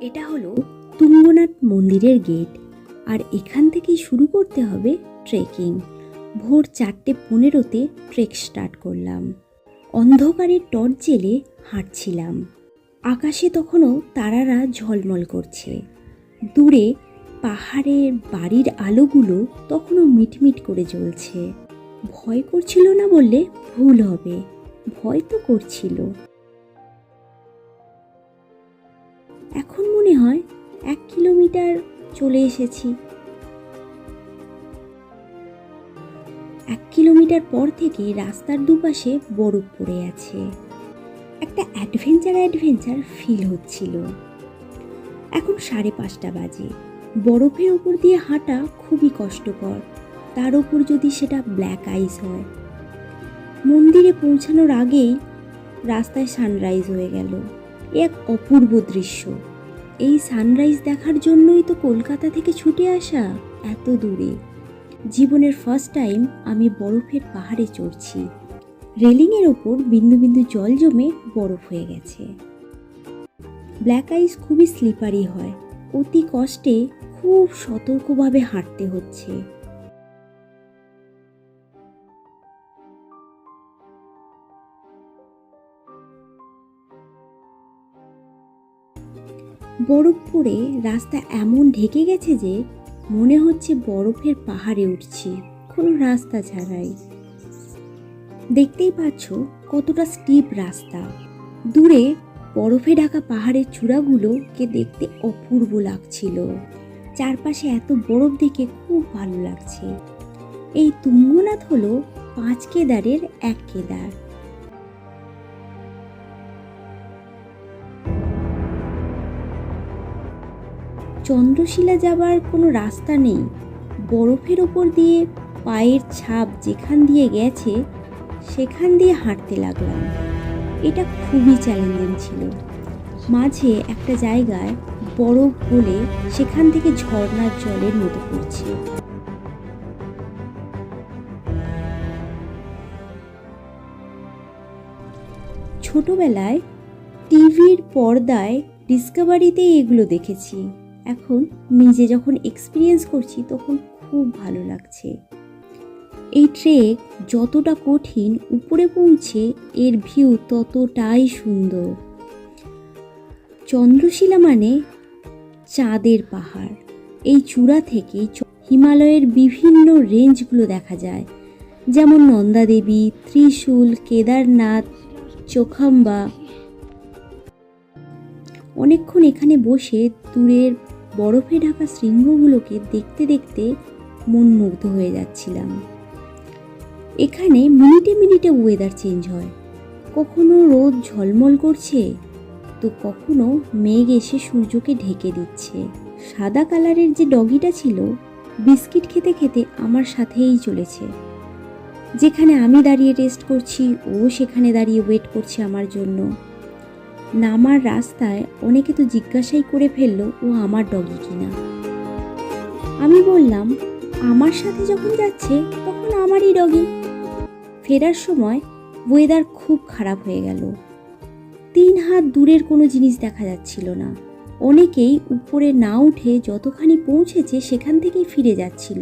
এটা হলো তুঙ্গনাথ মন্দিরের গেট, আর এখান থেকেই শুরু করতে হবে ট্রেকিং। ভোর 4:15-তে ট্রেক স্টার্ট করলাম। অন্ধকারে টর্চ জেলে হাঁটছিলাম। আকাশে তখনও তারারা ঝলমল করছে। দূরে পাহাড়ের বাড়ির আলোগুলো তখনও মিটমিট করে জ্বলছে। ভয় করছিল না বললে ভুল হবে, ভয় তো করছিল। এখন মনে হয় 1 কিলোমিটার চলে এসেছি। 1 কিলোমিটার পর থেকে রাস্তার দুপাশে বরফ পড়ে আছে। একটা অ্যাডভেঞ্চার ফিল হচ্ছিল। এখন 5:30 বাজে। বরফের ওপর দিয়ে হাঁটা খুবই কষ্টকর, তার ওপর যদি সেটা ব্ল্যাক আইস হয়। মন্দিরে পৌঁছানোর আগেই রাস্তায় সানরাইজ হয়ে গেল। এক অপূর্ব দৃশ্য। এই সানরাইজ দেখার জন্যই তো কলকাতা থেকে ছুটে আসা এত দূরে। জীবনের ফার্স্ট টাইম আমি বরফের পাহাড়ে চড়ছি। রেলিংয়ের ওপর বিন্দু বিন্দু জল জমে বরফ হয়ে গেছে। ব্ল্যাক আইস খুবই স্লিপারি হয়। অতি কষ্টে খুব সতর্কভাবে হাঁটতে হচ্ছে। বরফ পড়ে রাস্তা এমন ঢেকে গেছে যে মনে হচ্ছে বরফের পাহাড়ে উঠছি, কোনো রাস্তা ছাড়াই। দেখতেই পাচ্ছ কতটা স্টিপ রাস্তা। দূরে বরফে ঢাকা পাহাড়ের চূড়াগুলোকে দেখতে অপূর্ব লাগছিল। চারপাশে এত বরফ দেখে খুব ভালো লাগছে। এই তুঙ্গনাথ হলো 5 কেদারের এক কেদার। চন্দ্রশিলা যাবার কোনো রাস্তা নেই। বরফের ওপর দিয়ে পায়ের ছাপ যেখান দিয়ে গেছে সেখান দিয়ে হাঁটতে লাগলাম। এটা খুবই চ্যালেঞ্জিং ছিল। মাঝে একটা জায়গায় বরফ গলে সেখান থেকে ঝর্ণার জলের মতো পড়ছে। ছোটবেলায় টিভির পর্দায় ডিসকভারিতেই এগুলো দেখেছি। এখন নিজে যখন এক্সপিরিয়েন্স করছি তখন খুব ভালো লাগছে। এই ট্রেক যতটা কঠিন, উপরে পৌঁছে এর ভিউ ততটাই সুন্দর। চন্দ্রশিলা মানে চাঁদের পাহাড়। এই চূড়া থেকে হিমালয়ের বিভিন্ন রেঞ্জগুলো দেখা যায়, যেমন নন্দাদেবী, ত্রিশূল, কেদারনাথ, চোখাম্বা। অনেকক্ষণ এখানে বসে দূরের বরফে ঢাকা শৃঙ্গগুলোকে দেখতে দেখতে মন মুগ্ধ হয়ে যাচ্ছিলাম। এখানে মিনিটে মিনিটে ওয়েদার চেঞ্জ হয়। কখনো রোদ ঝলমল করছে, তো কখনো মেঘ এসে সূর্যকে ঢেকে দিচ্ছে। সাদা কালারের যে ডগিটা ছিল, বিস্কিট খেতে খেতে আমার সাথেই চলেছে। যেখানে আমি দাঁড়িয়ে রেস্ট করছি, ও সেখানে দাঁড়িয়ে ওয়েট করছে আমার জন্য। নামার রাস্তায় অনেকে তো জিজ্ঞাসাই করে ফেললো ও আমার ডগি কিনা। আমি বললাম আমার সাথে যখন যাচ্ছে তখন আমারই ডগি। ফেরার সময় ওয়েদার খুব খারাপ হয়ে গেল। 3 হাত দূরের কোনো জিনিস দেখা যাচ্ছিল না। অনেকেই উপরে না উঠে যতখানি পৌঁছেছে সেখান থেকেই ফিরে যাচ্ছিল।